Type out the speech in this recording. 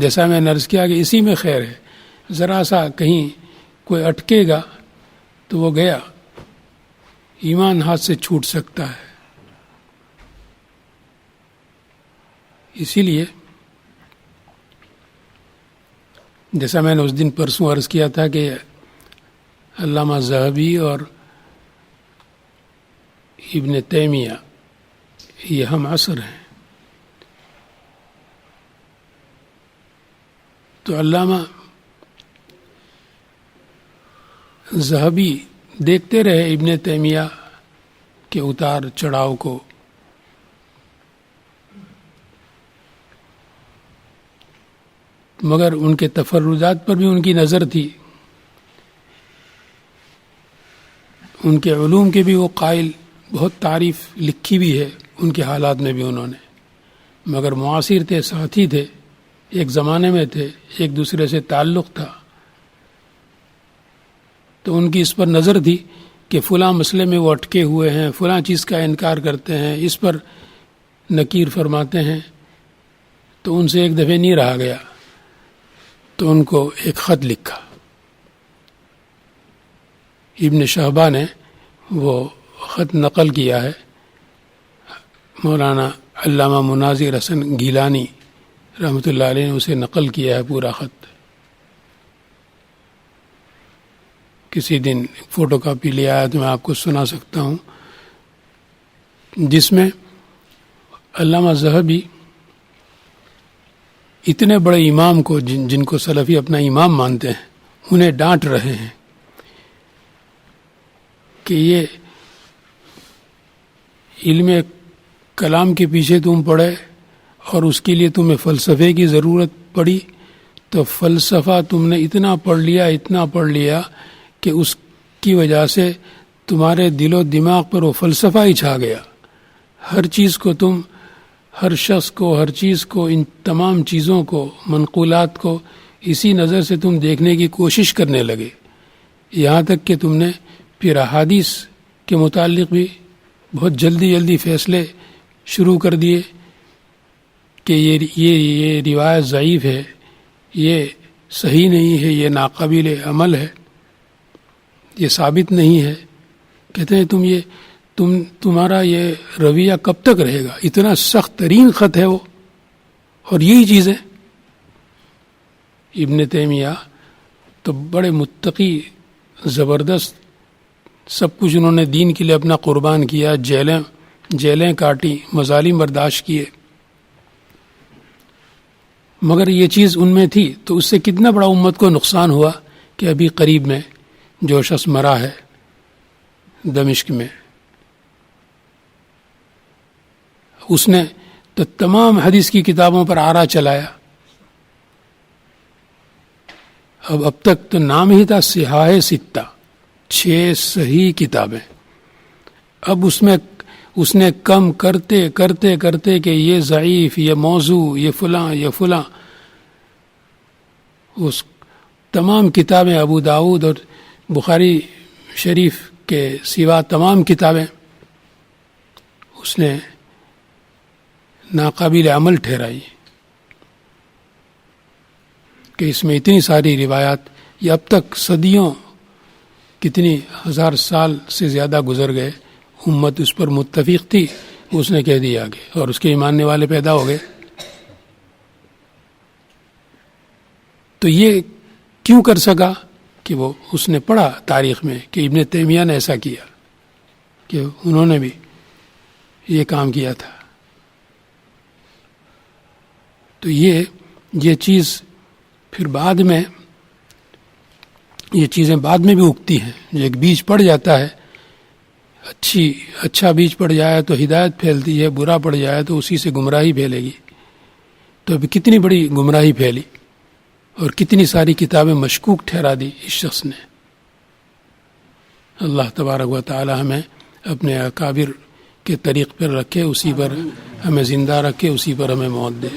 جیسا میں نے عرض کیا کہ اسی میں خیر ہے. ذرا سا کہیں کوئی اٹکے گا تو وہ گیا، ایمان ہاتھ سے چھوٹ سکتا ہے. اسی لیے جیسا میں نے اس دن پرسوں عرض کیا تھا کہ علامہ ذہبی اور ابن تیمیہ یہ ہم عصر ہیں. تو علامہ ذہبی دیکھتے رہے ابن تیمیہ کے اتار چڑھاؤ کو، مگر ان کے تفردات پر بھی ان کی نظر تھی. ان کے علوم کے بھی وہ قائل، بہت تعریف لکھی بھی ہے ان کے حالات میں بھی انہوں نے، مگر معاصر تھے، ساتھی تھے، ایک زمانے میں تھے، ایک دوسرے سے تعلق تھا. تو ان کی اس پر نظر تھی کہ فلاں مسئلے میں وہ اٹکے ہوئے ہیں، فلاں چیز کا انکار کرتے ہیں، اس پر نکیر فرماتے ہیں. تو ان سے ایک دفعہ نہیں رہا گیا، تو ان کو ایک خط لکھا. ابن شہبہ نے وہ خط نقل کیا ہے، مولانا علامہ مناظر حسن گیلانی رحمۃ اللہ علیہ نے اسے نقل کیا ہے پورا خط. کسی دن فوٹو کاپی لے آیا تو میں آپ کو سنا سکتا ہوں، جس میں علامہ ذہبی اتنے بڑے امام کو جن کو سلفی اپنا امام مانتے ہیں انہیں ڈانٹ رہے ہیں کہ یہ علم کلام کے پیچھے تم پڑے اور اس کے لیے تمہیں فلسفے کی ضرورت پڑی، تو فلسفہ تم نے اتنا پڑھ لیا کہ اس کی وجہ سے تمہارے دل و دماغ پر وہ فلسفہ ہی چھا گیا. ہر چیز کو تم، ہر شخص کو، ہر چیز کو، ان تمام چیزوں کو، منقولات کو اسی نظر سے تم دیکھنے کی کوشش کرنے لگے، یہاں تک کہ تم نے پھر احادیث کے متعلق بھی بہت جلدی فیصلے شروع کر دیے کہ یہ روایت ضعیف ہے، یہ صحیح نہیں ہے، یہ ناقابل عمل ہے، یہ ثابت نہیں ہے. کہتے ہیں تمہارا یہ رویہ کب تک رہے گا؟ اتنا سخت ترین خط ہے وہ، اور یہی چیزیں. ابن تیمیہ تو بڑے متقی، زبردست، سب کچھ انہوں نے دین کے لیے اپنا قربان کیا، جیلیں کاٹی، مظالم برداشت کیے، مگر یہ چیز ان میں تھی. تو اس سے کتنا بڑا امت کو نقصان ہوا کہ ابھی قریب میں جو شخص مرا ہے دمشق میں، اس نے تو تمام حدیث کی کتابوں پر آرا چلایا. اب تک تو نام ہی تھا صحاح ستہ، 6 صحیح کتابیں. اب اس نے کم کرتے کہ یہ ضعیف، یہ موضوع، یہ فلاں، اس تمام کتابیں، ابو داؤد اور بخاری شریف کے سوا تمام کتابیں اس نے ناقابل عمل ٹھہرائی کہ اس میں اتنی ساری روایات، یہ اب تک صدیوں، کتنی 1000 سال سے زیادہ گزر گئے، امت اس پر متفق تھی، اس نے کہہ دیا آگے، اور اس کے ماننے والے پیدا ہو گئے. تو یہ کیوں کر سکا کہ وہ اس نے پڑھا تاریخ میں کہ ابن تیمیہ نے ایسا کیا، کہ انہوں نے بھی یہ کام کیا تھا. تو یہ چیز پھر بعد میں، یہ چیزیں بعد میں بھی اگتی ہیں. جو ایک بیج پڑ جاتا ہے، اچھا بیج پڑ جائے تو ہدایت پھیلتی ہے، برا پڑ جائے تو اسی سے گمراہی پھیلے گی. تو ابھی کتنی بڑی گمراہی پھیلی اور کتنی ساری کتابیں مشکوک ٹھہرا دی اس شخص نے. اللہ تبارک و تعالی ہمیں اپنے اکابر کے طریق پر رکھے، اسی پر ہمیں زندہ رکھے، اسی پر ہمیں موت دے.